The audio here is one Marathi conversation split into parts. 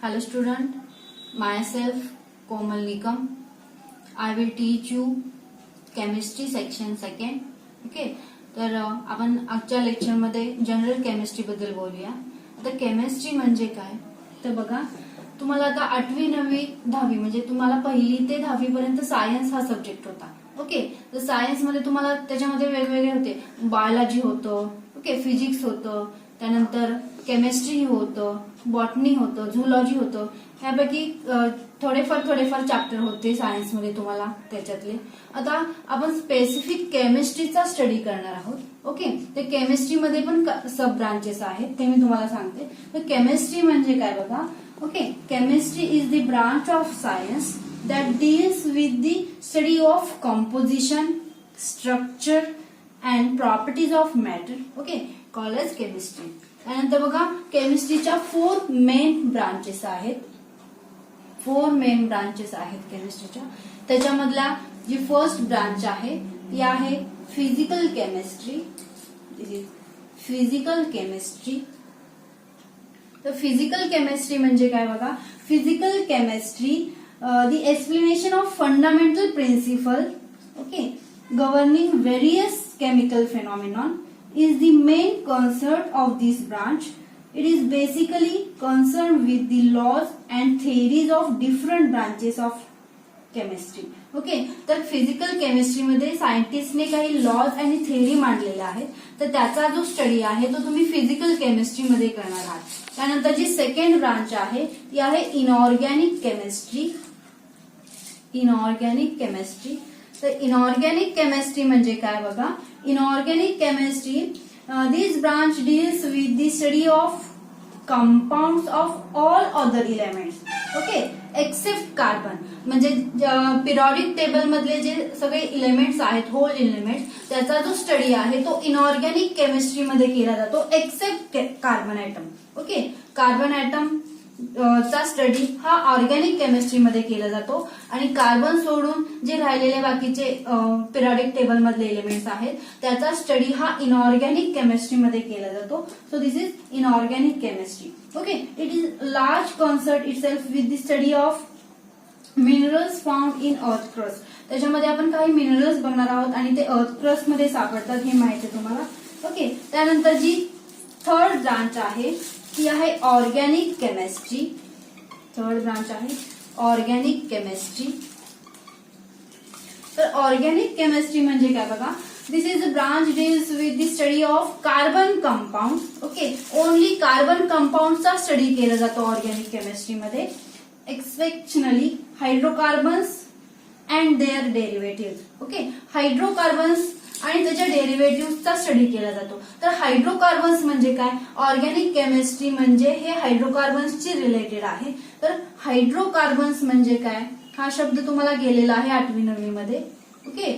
Hello student, myself Komal Nikam. I will teach you chemistry section second. Okay, तर आपण आजच्या लेक्चर मध्ये जनरल केमिस्ट्री बद्दल बोलूया. आता केमिस्ट्री म्हणजे काय तर बघा, तुम्हाला आता 8वी 9वी 10वी म्हणजे तुम्हाला 1ली ते 10वी पर्यंत सायन्स हा सब्जेक्ट होता. ओके, तर सायन्स मध्ये तुम्हाला त्याच्यामध्ये वेगवेगळे होते. बायोलॉजी होतं, ओके, फिजिक्स होतं, त्यानंतर केमिस्ट्री होतं, बॉटनी होतं, झुलॉजी होतं. ह्यापैकी थोडेफार चॅप्टर होते सायन्समध्ये तुम्हाला त्याच्यातले. आता आपण स्पेसिफिक केमिस्ट्रीचा स्टडी करणार आहोत. ओके, तर केमिस्ट्रीमध्ये पण सब ब्रांचेस आहेत ते मी तुम्हाला सांगते. तर केमिस्ट्री म्हणजे काय बघा. Okay, chemistry is the branch of science that deals with the study of composition, structure and properties of matter. Okay, called as chemistry. त्यानंतर बघा, केमिस्ट्रीच्या 4 मेन ब्रांचेस आहेत. 4 मेन ब्रांचेस आहेत केमिस्ट्रीच्या. त्याच्यामधला जी फर्स्ट ब्रांच आहे ती आहे फिजिकल केमिस्ट्री. Physical chemistry. तर फिजिकल केमिस्ट्री म्हणजे काय बघा. Physical chemistry the explanation of fundamental principle, okay, governing various chemical phenomenon is the main concern of this branch. It is basically concerned with the laws and theories of different branches of chemistry. Okay, तर फिजिकल केमिस्ट्री मध्ये सायंटिस्टने काही लॉज आणि थेअरी मांडलेल्या आहेत. तर त्याचा जो स्टडी आहे तो तुम्ही फिजिकल केमिस्ट्री मध्ये करणार आहात. त्यानंतर जी सेकंड ब्रांच आहे ती आहे इनऑर्गॅनिक केमिस्ट्री. Inorganic chemistry. तर इनऑर्गॅनिक केमिस्ट्री म्हणजे काय बघा. Inorganic chemistry this branch deals with the study of compounds of all other elements. Okay, except carbon. म्हणजे पिरियॉडिक टेबल मधले जे सगळे इलेमेंट्स आहेत, होल एलिमेंट्स, त्याचा जो स्टडी आहे तो इनऑर्गॅनिक केमिस्ट्री मध्ये केला जातो except carbon atom. Okay, carbon atom चा स्टडी हा ऑर्गॅनिक केमिस्ट्री मध्ये केला जातो आणि कार्बन सोडून जे राहिलेले बाकीचे पिरियॉडिक टेबल मधले एलिमेंट्स आहेत त्याचा स्टडी हा इनऑर्गॅनिक केमिस्ट्री मध्ये केला जातो. So this is inorganic chemistry. Okay, it is large concert itself with the study of minerals found in earth crust. त्याच्यामध्ये आपण काही मिनरल्स बघणार आहोत आणि ते अर्थ क्रस्ट मध्ये सापडतात हे माहिती आहे तुम्हाला. ओके, त्यानंतर जी थर्ड ब्रांच आहे ती आहे ऑर्गॅनिक केमिस्ट्री. थर्ड ब्रांच आहे ऑर्गॅनिक केमिस्ट्री. तर ऑर्गॅनिक केमिस्ट्री म्हणजे काय बघा. This is a branch deals with the study of carbon compound. Okay, only carbon कंपाऊंडचा स्टडी केला जातो ऑर्गॅनिक केमिस्ट्रीमध्ये. Exceptionally hydrocarbons and their derivative. Okay, hydrocarbons आणि त्याच्या डेरिव्हेटिव्हचा स्टडी केला जातो. तर हायड्रोकार्बन्स म्हणजे काय. ऑर्गॅनिक केमिस्ट्री म्हणजे हे हायड्रोकार्बन्सची रिलेटेड आहे. तर हायड्रोकार्बन्स म्हणजे काय हा शब्द तुम्हाला गेलेला आहे 8वी 9वी मध्ये. Okay,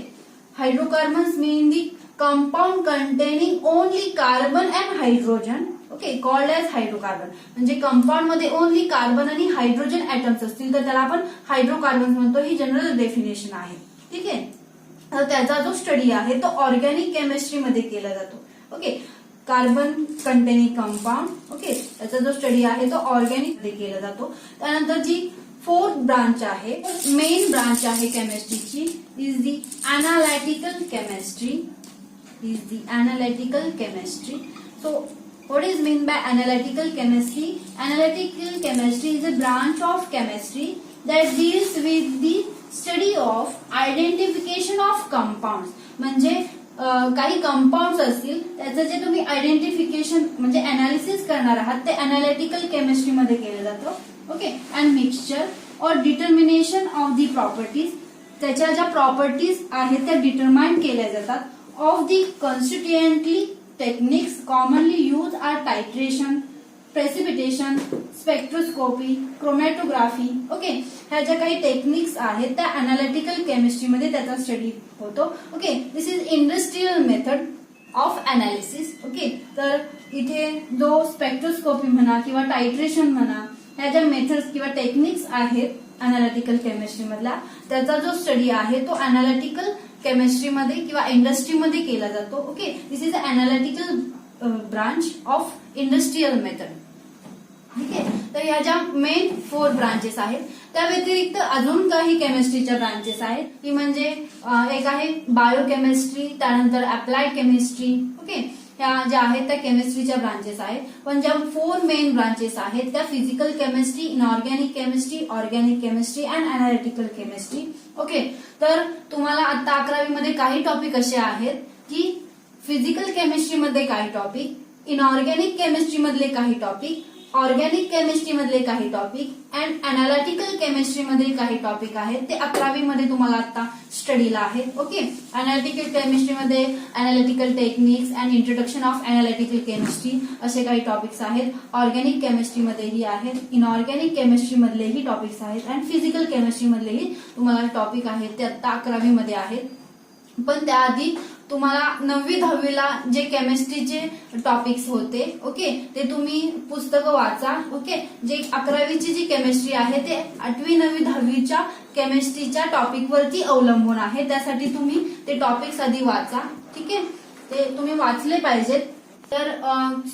hydrocarbons mean the compound containing only carbon and hydrogen. Okay, called as hydrocarbon. म्हणजे कंपाऊंड मध्ये ओनली कार्बन आणि हायड्रोजन ऍटम्स असतील तर त्याला आपण हायड्रोकार्बन्स म्हणतो. ही जनरल डेफिनेशन आहे. ठीक आहे, तर त्याचा जो स्टडी आहे तो ऑर्गॅनिक केमिस्ट्री मध्ये केला जातो. Okay, carbon containing compound. Okay, त्याचा जो स्टडी आहे तो ऑर्गॅनिक मध्ये केला जातो. त्यानंतर जी फोर्थ ब्रांच आहे, मेन ब्रांच आहे केमिस्ट्रीची, is the analytical chemistry. Is the analytical chemistry. So what is mean by analytical chemistry? Analytical chemistry is a branch of chemistry that deals with the study of identification of compounds. म्हणजे काही कंपाऊंड्स असतील त्याचं जे तुम्ही आयडेंटिफिकेशन म्हणजे अनालिसिस करणार आहात ते अनालिटिकल केमिस्ट्री मध्ये केलं जातं. ओके, अँड मिक्सचर और डिटर्मिनेशन ऑफ दी प्रॉपर्टीज. त्याच्या ज्या प्रॉपर्टीज आहेत त्या डिटरमाइन केल्या जातात of the constituently. Techniques commonly used are titration, precipitation, spectroscopy, chromatography. Okay, ह्या ज्या काही टेक्निक्स आहेत त्या अनालिटिकल केमिस्ट्री मध्ये त्याचा स्टडी होतो. Okay, this is industrial method of analysis. Okay, तर इथे जो स्पेक्ट्रोस्कोपी म्हणा किंवा टायट्रेशन म्हणा ह्या ज्या मेथड्स किंवा टेक्निक्स आहेत अनालिटिकल केमिस्ट्री मधला त्याचा जो स्टडी आहे तो अनालिटिकल केमिस्ट्री मध्ये किंवा इंडस्ट्रीमध्ये केला जातो. Okay, this is a analytical branch of industrial method. ठीक आहे. तर ह्या ज्या मेन 4 ब्रांचेस आहेत, त्या व्यतिरिक्त अजून काही केमिस्ट्रीच्या ब्रांचेस आहेत, ती म्हणजे एक आहे बायोकेमिस्ट्री, त्यानंतर अप्लाइड केमिस्ट्री. ओके, ह्या ज्या आहेत त्या केमिस्ट्रीच्या ब्रांचेस आहेत. पण ज्या 4 मेन ब्रांचेस आहेत त्या physical chemistry, inorganic chemistry, organic chemistry and analytical chemistry. Okay, तर तुम्हाला आता 11वी मध्ये काही टॉपिक असे आहेत की फिजिकल केमिस्ट्री मध्ये काही टॉपिक, इनऑर्गॅनिक केमिस्ट्री मधले काही टॉपिक, ऑर्गॅनिक केमिस्ट्री मधले काही टॉपिक अँड अनालिटिकल केमिस्ट्री मधील काही टॉपिक आहेत ते 11वी मध्ये तुम्हाला आता स्टडीला आहेत. ओके, अनालिटिकल केमिस्ट्री मध्ये analytical techniques and introduction of analytical chemistry असे काही टॉपिक्स आहेत. ऑर्गॅनिक केमिस्ट्री मध्येही आहेत, इनऑर्गॅनिक केमिस्ट्री मधलेही टॉपिक्स आहेत अँड फिजिकल केमिस्ट्री मधलेही तुम्हाला टॉपिक आहेत ते आता 11वी मध्ये आहेत. पण त्याआधी तुम्हाला 9वी 10वीला जे केमिस्ट्रीचे टॉपिक्स होते, ओके, ते तुम्ही पुस्तकं वाचा. ओके, जे 11वीची जी केमिस्ट्री आहे ते 8वी 9वी 10वीच्या केमिस्ट्रीच्या टॉपिक वरती अवलंबून आहे. त्यासाठी तुम्ही ते टॉपिक्स आधी वाचा. ठीक आहे, ते तुम्ही वाचले पाहिजेत. तर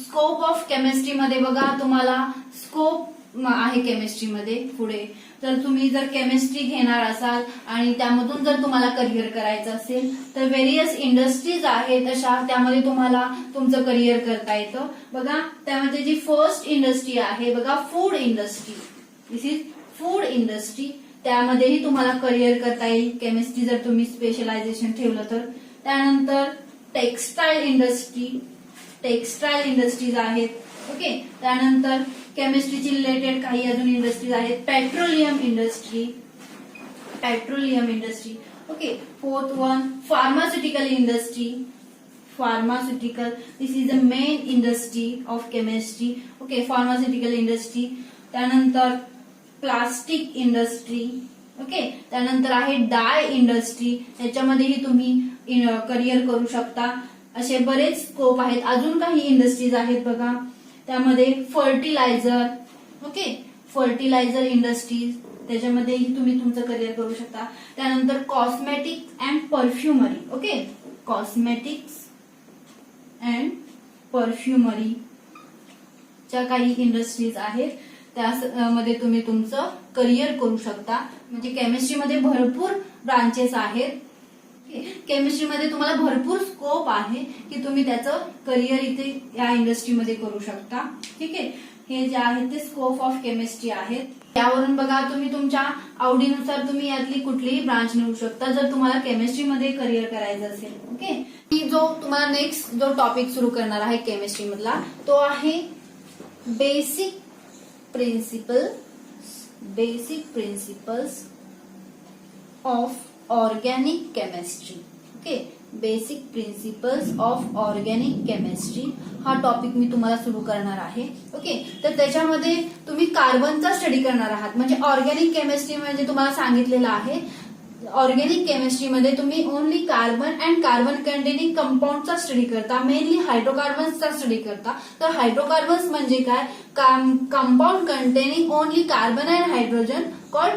स्कोप ऑफ केमिस्ट्री मध्ये बघा, तुम्हाला स्कोप आहे केमिस्ट्रीमध्ये पुढे. तर तुम्ही जर केमिस्ट्री घेणार असाल आणि त्यामधून जर तुम्हाला करिअर करायचं असेल तर व्हेरियस इंडस्ट्रीज आहेत अशा, त्यामध्ये तुम्हाला तुमचं करिअर करता येतं. बघा, त्यामध्ये जी फर्स्ट इंडस्ट्री आहे बघा, food industry. This is food industry. त्यामध्येही तुम्हाला करिअर करता येईल केमिस्ट्री जर तुम्ही स्पेशलायझेशन ठेवलं तर. त्यानंतर टेक्सटाईल इंडस्ट्री, टेक्सटाईल इंडस्ट्रीज आहेत. ओके, त्यानंतर केमिस्ट्रीची रिलेटेड काही अजून इंडस्ट्रीज आहेत. Petroleum industry, petroleum industry. Okay, 4th one pharmaceutical industry, pharmaceutical. This is the main industry of chemistry. Okay, pharmaceutical industry. त्यानंतर प्लास्टिक इंडस्ट्री. ओके, त्यानंतर आहे डाय इंडस्ट्री. याच्यामध्येही तुम्ही करिअर करू शकता. असे बरेच स्कोप आहेत. अजून काही इंडस्ट्रीज आहेत बघा, त्यामध्ये फर्टिलायझर. ओके, फर्टिलायझर इंडस्ट्रीज, त्याच्यामध्येही तुम्ही तुमचं करिअर करू शकता. त्यानंतर cosmetics and परफ्युमरी. Okay, cosmetics and परफ्युमरी च्या काही इंडस्ट्रीज आहेत, त्यामध्ये तुम्ही तुमचं करिअर करू शकता. म्हणजे केमिस्ट्रीमध्ये भरपूर ब्रांचेस आहेत. केमिस्ट्रीमध्ये तुम्हाला भरपूर स्कोप आहे की तुम्ही त्याचं करिअर इथे या इंडस्ट्रीमध्ये करू शकता. ठीक आहे, हे जे आहेत ते स्कोप ऑफ केमिस्ट्री आहेत. त्यावरून बघा, तुम्ही तुमच्या आवडीनुसार तुम्ही यातली कुठलीही ब्रांच निवडू शकता जर तुम्हाला केमिस्ट्रीमध्ये करिअर करायचं असेल. ओके, की जो तुम्हाला नेक्स्ट जो टॉपिक सुरू करणार आहे केमिस्ट्री मधला तो आहे basic principles of organic chemistry. Okay, basic principles of organic chemistry हा टॉपिक मी तुम्हाला सुरू करणार आहे. ओके, तर त्याच्यामध्ये तुम्ही कार्बनचा स्टडी करणार आहात. म्हणजे ऑर्गॅनिक केमिस्ट्री म्हणजे तुम्हाला सांगितलेलं आहे, ऑर्गॅनिक केमिस्ट्रीमध्ये तुम्ही only carbon and carbon containing कंपाऊंडचा स्टडी करता, मेनली हायड्रोकार्बन्सचा स्टडी करता. तर हायड्रोकार्बन्स म्हणजे काय? Compound containing only carbon and hydrogen called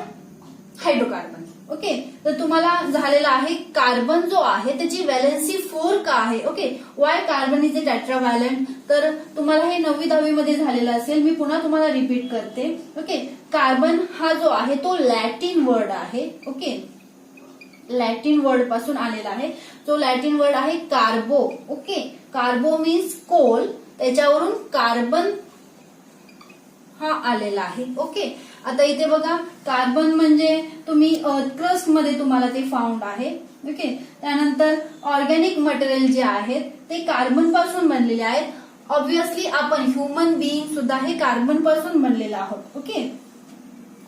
hydrocarbon. Okay, तर तुम्हाला झालेला आहे कार्बन जो आहे त्याची व्हॅलेन्सी 4 का आहे. Okay, why carbon is a tetravalent. तर तुम्हाला हे 9वी 10वी मध्ये झालेलं असेल. मी पुन्हा तुम्हाला रिपीट करते. ओके, कार्बन हा जो आहे तो लॅटिन वर्ड आहे. ओके, लॅटिन वर्ड पासून आलेला आहे. जो लॅटिन वर्ड आहे कार्बो. ओके, कार्बो मीन्स कोल, त्याच्यावरून कार्बन हा आलेला आहे. ओके, आता इथे बघा, कार्बन म्हणजे तुम्ही क्रस्ट मध्ये तुम्हाला ते फाउंड आहे. ओके, त्यानंतर ऑर्गॅनिक मटेरियल जे आहेत ते कार्बन पासून बनलेले आहेत. ऑब्व्हियसली आपण ह्युमन बिईंग सुद्धा हे कार्बन पासून बनलेलं आहोत. ओके,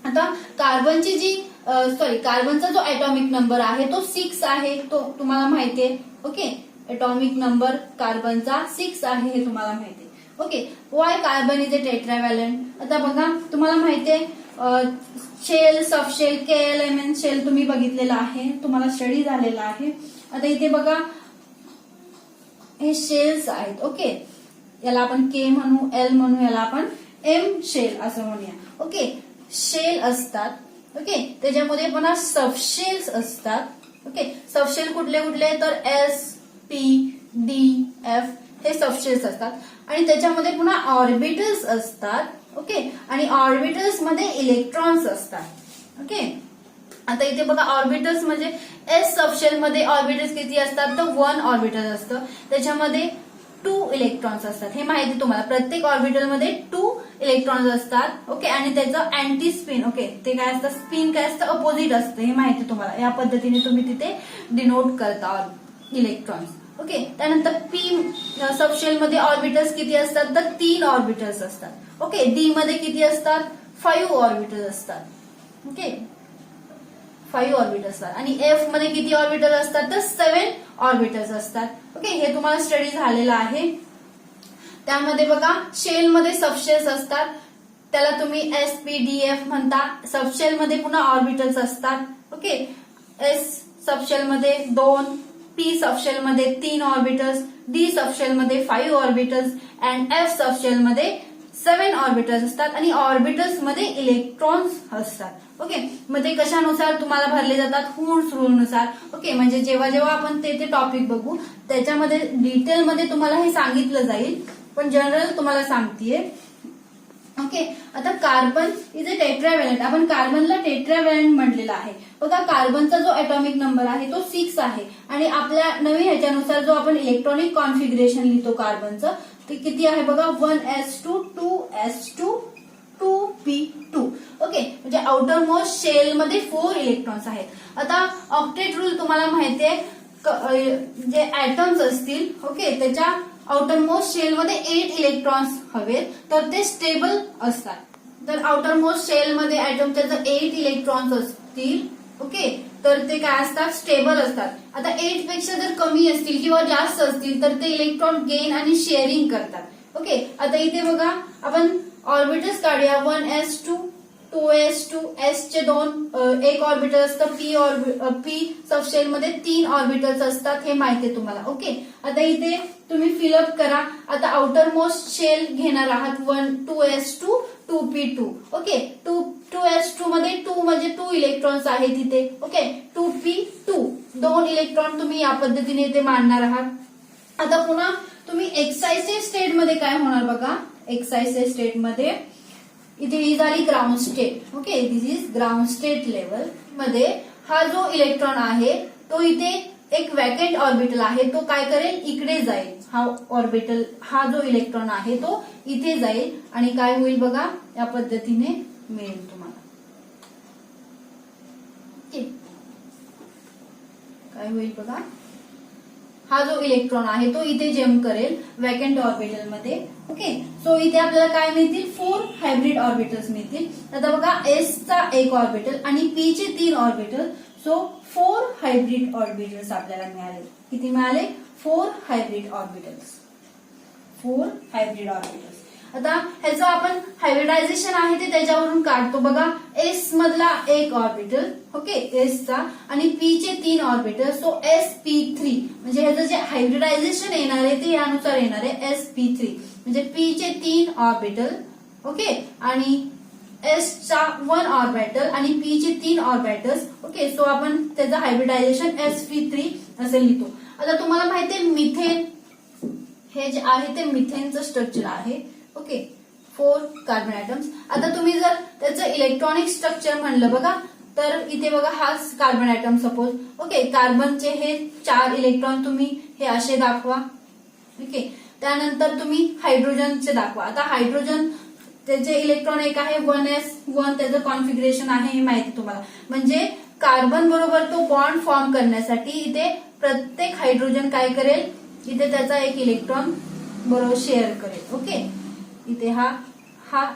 आता कार्बनची जी कार्बनचा जो ॲटॉमिक नंबर आहे तो 6 आहे, तो तुम्हाला माहितीये. ओके, ॲटॉमिक नंबर कार्बनचा 6 आहे हे तुम्हाला माहितीये. Okay, why carbon is a tetravalent. आता बघा, तुम्हाला माहितीये शेल, सबशेल, KLMN शेल तुम्ही बघितलेला आहे, तुम्हाला स्टडी झालेला आहे. आता इथे बघा, हे शेल्स आहेत. ओके, याला आपण K म्हणू, L म्हणू, याला आपण M शेल असं म्हणूया. ओके, शेल असतात. ओके, त्याच्यामध्ये पुन्हा सबशेल्स असतात. ओके, सबशेल कुठले कुठले तर S, P, D, F हे सबशेल्स असतात. आणि त्याच्यामध्ये पुन्हा ऑर्बिटल्स असतात. ओके, आणि ऑर्बिटल्स मध्ये इलेक्ट्रॉन्स असतात. ओके, आता इथे बघा ऑर्बिटल्स म्हणजे एस सबशेल मध्ये ऑर्बिटल्स किती असतात, तर 1 ऑर्बिटल असतं, त्याच्यामध्ये 2 इलेक्ट्रॉन्स असतात. हे माहिती तुम्हाला, प्रत्येक ऑर्बिटल मध्ये 2 इलेक्ट्रॉन्स असतात. ओके, आणि त्याचं अँटी स्पिन, ओके, ते काय असतं, स्पिन काय असतं, अपोजिट असतं. हे माहिती तुम्हाला, या पद्धतीने तुम्ही तिथे डिनोट करता इलेक्ट्रॉन्स. ओके, त्यानंतर पी सबशेल मध्ये ऑर्बिटल्स किती असतात, तर 3 ऑर्बिटल्स असतात. ओके, डी मध्ये किती असतात, 5 ऑर्बिटल्स असतात. ओके, 5 ऑर्बिटल्स असतात. आणि एफ मध्ये किती ऑर्बिटल असतात, तर 7 ऑर्बिटल्स असतात. ओके, हे तुम्हाला स्टडी झालेलं आहे. त्यामध्ये बघा शेल मध्ये सबशेल्स असतात, त्याला तुम्ही SPDF म्हणता. सबशेल मध्ये पुन्हा ऑर्बिटल्स असतात. ओके, एस सबशेल मध्ये 2, पी सबशेल मध्ये 3 ऑर्बिटल्स, डी सबशेल मध्ये 5 ऑर्बिटल्स अँड एफ सबशेल मध्ये 7 ऑर्बिटल्स असतात. आणि ऑर्बिटल्स मध्ये इलेक्ट्रॉन्स असतात. ओके, मग ते कशानुसार तुम्हाला भरले जातात, हुड्स रूलनुसार. ओके, म्हणजे जेव्हा जेव्हा आपण ते टॉपिक बघू त्याच्यामध्ये डिटेलमध्ये तुम्हाला हे सांगितलं जाईल, पण जनरल तुम्हाला सांगतेय. ओके, आता कार्बन इज अ टेट्राव्हॅलंट. आपण कार्बनला टेट्राव्हॅलंट म्हटलेला आहे. बघा कार्बनचा जो ऍटॉमिक नंबर आहे तो 6 आहे, आणि आपल्या नवीन ह्याच्यानुसार जो आपण इलेक्ट्रॉनिक कॉन्फिगरेशन लिहितो कार्बनचं, ते किती आहे बघा, 1s2 2s2 2p2. ओके, म्हणजे आउटर मोस्ट शेल मध्ये 4 इलेक्ट्रॉन्स आहेत. आता ऑक्टेट रूल तुम्हाला माहितीये, जे ऍटम्स असतील, ओके, त्याच्या आउटर मोस्ट शेल मध्ये 8 इलेक्ट्रॉन्स हवेत तर ते स्टेबल असतात. तर आउटर मोस्ट शेल मध्ये ऍटमच्या जर 8 इलेक्ट्रॉन्स असतील, ओके, तर ते काय असतात, स्टेबल असतात. आता 8 पेक्षा जर कमी असतील किंवा जास्त असतील तर ते इलेक्ट्रॉन गेन आणि शेअरिंग करतात. ओके, आता इथे बघा आपण ऑर्बिटल्स काढूया. 1s2 2s2, s चे 1 ऑर्बिटल असतं, पी सबशेल मध्ये 3 ऑर्बिटल्स असतात. हे माहिती आहे तुम्हाला. ओके, आता इथे तुम्ही फिलअप करा. आता आउटर मोस्ट शेल घेणार आहात 2s2 2p2. ओके, 2s2 मध्ये 2 म्हणजे 2 इलेक्ट्रॉन्स आहेत तिथे. ओके, 2p2 2 इलेक्ट्रॉन तुम्ही या पद्धतीने इथे मांडणार आहात. आता पुन्हा तुम्ही एक्सायटेड स्टेट मध्ये काय होणार बघा, एक्सायटेड स्टेट मध्ये इथे ही झाली ground state. Okay, this is ground state level मध्ये हा जो इलेक्ट्रॉन आहे तो इथे एक वॅकेंट ऑर्बिटल आहे, तो काय करेल, इकडे जाईल. हा ऑर्बिटल, हा जो इलेक्ट्रॉन आहे तो इथे जाईल आणि काय होईल बघा, या पद्धतीने मिळेल तुम्हाला. ओके, काय होईल बघा, हा जो इलेक्ट्रॉन आहे तो इथे जम्प करेल वॅकंट ऑर्बिटल मध्ये. ओके, सो इथे आपल्याला काय मिळतील, 4 हायब्रिड ऑर्बिटल्स मिळतील. आता बघा एस चा 1 ऑर्बिटल आणि पी चे 3 ऑर्बिटल, सो 4 हायब्रिड ऑर्बिटल्स आपल्याला मिळाले. किती मिळाले, 4 हायब्रिड ऑर्बिटल्स. 4 hybrid orbitals. आता ह्याचं आपण हायब्रिडायझेशन आहे ते त्याच्यावरून काढतो. बघा एस मधला 1 ऑर्बिटल, ओके, एस चा, आणि पी चे 3 ऑर्बिटल, सो sp3. म्हणजे ह्याचं जे हायब्रिडायझेशन येणार आहे ते यानुसार येणार आहे sp3. म्हणजे पी चे 3 ऑर्बिटल, ओके, आणि एस चा 1 ऑर्बिटल आणि पी चे 3 ऑर्बिटल्स. ओके, सो आपण त्याचं हायब्रिडायझेशन sp3 असे लिहितो. आता तुम्हाला माहितीये मिथेन हे जे आहे ते मिथेनचं स्ट्रक्चर आहे. Okay, 4 carbon atoms. आता तुम्ही जर त्याचं इलेक्ट्रॉनिक स्ट्रक्चर म्हणलं बघा, तर इथे बघा हा कार्बन ऍटम सपोज. ओके, कार्बनचे हे 4 इलेक्ट्रॉन तुम्ही हे असे दाखवा. ओके, त्यानंतर तुम्ही हायड्रोजनचे दाखवा. आता हायड्रोजन त्याचे इलेक्ट्रॉन एक आहे 1s1, त्याचं कॉन्फिगरेशन आहे हे माहिती तुम्हाला. म्हणजे कार्बन बरोबर तो बॉन्ड फॉर्म करण्यासाठी इथे प्रत्येक हायड्रोजन काय करेल, इथे त्याचा एक इलेक्ट्रॉन बरोबर शेअर करेल. ओके, इथे हा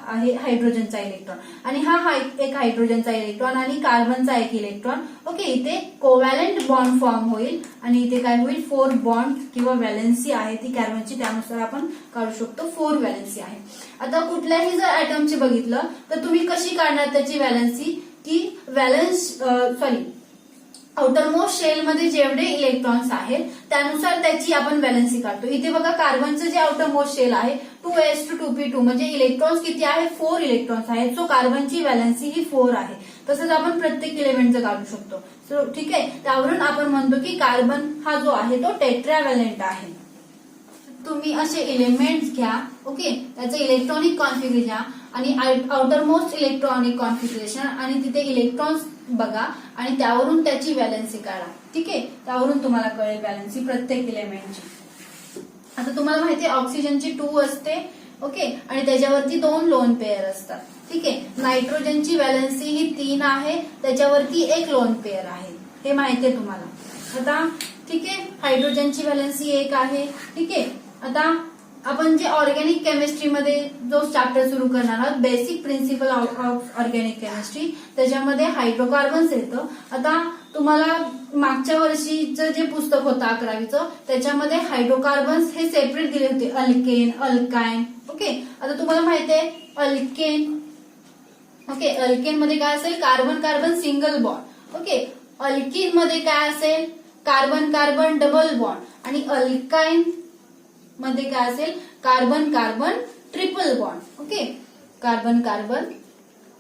आहे हायड्रोजनचा इलेक्ट्रॉन आणि हा एक हायड्रोजनचा इलेक्ट्रॉन आणि कार्बनचा एक इलेक्ट्रॉन. ओके, इथे कोव्हॅलेंट बॉन्ड फॉर्म होईल आणि इथे काय होईल, 4 बॉन्ड किंवा व्हॅलेन्सी आहे ती कार्बनची, त्यानुसार आपण काढू शकतो 4 व्हॅलेन्सी आहे. आता कुठल्याही जर ऍटमची बघितलं तर तुम्ही कशी काढणार त्याची व्हॅलेन्सी, की आउटरमोस्ट शेल मध्ये जेवढे इलेक्ट्रॉन्स आहेत त्यानुसार त्याची आपण व्हॅलेन्सी काढतो. इथे बघा कार्बनचं जे आउटरमोस्ट शेल आहे 2s2 2p2 म्हणजे इलेक्ट्रॉन्स किती आहे, 4 इलेक्ट्रॉन्स आहेत. सो कार्बनची व्हॅलेन्सी ही 4 आहे. तसंच आपण प्रत्येक इलेमेंटचं काढू शकतो. सो ठीक आहे, त्यावरून आपण म्हणतो की कार्बन हा जो आहे तो टेट्राव्हॅलेंट आहे. तुम्ही असे एलिमेंट्स घ्या, ओके, त्याचं इलेक्ट्रॉनिक कॉन्फिगरेशन घ्या आणि आउटर मोस्ट इलेक्ट्रॉनिक कॉन्फिगरेशन आणि तिथे इलेक्ट्रॉन्स बघा आणि त्यावरून त्याची व्हॅलेन्सी काढा. ठीक आहे, त्यावरून तुम्हाला कळेल व्हॅलेन्सी प्रत्येक इलेमेंटची. आता तुम्हाला माहिती आहे ऑक्सिजनची 2 असते. ओके, आणि त्याच्यावरती 2 लोन पेअर असतात. ठीक आहे, नायट्रोजनची व्हॅलेन्सी ही 3 आहे, त्याच्यावरती 1 लोन पेअर आहे, हे माहिती आहे तुम्हाला. आता ठीक आहे, हायड्रोजनची व्हॅलेन्सी 1 आहे. ठीक आहे, आता आपण जे ऑर्गॅनिक केमिस्ट्रीमध्ये जो चॅप्टर सुरू करणार आहोत, basic principle of organic chemistry, त्याच्यामध्ये हायड्रोकार्बन्स येतं. आता तुम्हाला मागच्या वर्षीचं जे पुस्तक होतं 11वीचं, त्याच्यामध्ये हायड्रोकार्बन्स हे सेपरेट दिले होते, अल्केन, अल्काइन. ओके, आता तुम्हाला माहिती आहे अल्केन. ओके, अल्केन मध्ये काय असेल, carbon carbon single bond. Okay, alkene मध्ये काय असेल, कार्बन कार्बन डबल बॉन्ड. आणि अल्काइन मध्ये काय असेल, carbon carbon triple bond. Okay, carbon carbon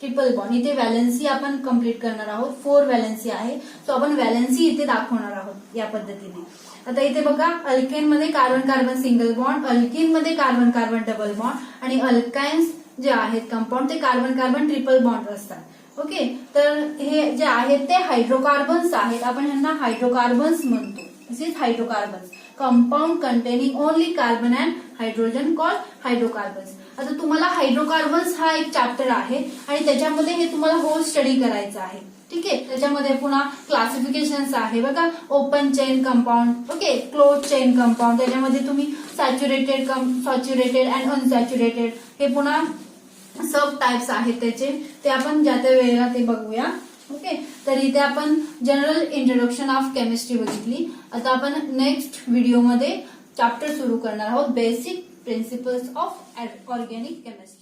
triple bond. इथे व्हॅलेन्सी आपण कम्प्लीट करणार आहोत, 4 व्हॅलेन्सी आहे. सो आपण व्हॅलेन्सी इथे दाखवणार आहोत या पद्धतीने. आता इथे बघा, अल्केन मध्ये carbon carbon single bond, alkene मध्ये कार्बन कार्बन डबल बॉन्ड आणि अल्काइन्स जे आहेत कंपाऊंड ते कार्बन कार्बन ट्रिपल बॉन्ड असतात. ओके, तर हे जे आहेत ते हायड्रोकार्बन्स आहेत, आपण ह्यांना हायड्रोकार्बन्स म्हणतो. This is hydrocarbons, compound containing only carbon and hydrogen called hydrocarbons. आता तुम्हाला हायड्रोकार्बन्स हा एक चॅप्टर आहे आणि त्याच्यामध्ये हे तुम्हाला होल स्टडी करायचं आहे. ठीक आहे, त्याच्यामध्ये पुन्हा क्लासिफिकेशन्स आहे बघा, open chain compound, okay, close chain compound, त्याच्यामध्ये तुम्ही सॅच्युरेटेड अँड अनसॅच्युरेटेड हे पुन्हा सब टाइप्स आहेत त्याचे, ते आपण ज्या त्या वेळेला ते बघूया. ओके, तर इथे आपण जनरल इंट्रोडक्शन ऑफ केमिस्ट्री बघितली. आता आपण नेक्स्ट व्हिडिओमध्ये चॅप्टर सुरू करणार आहोत, basic principles of organic chemistry.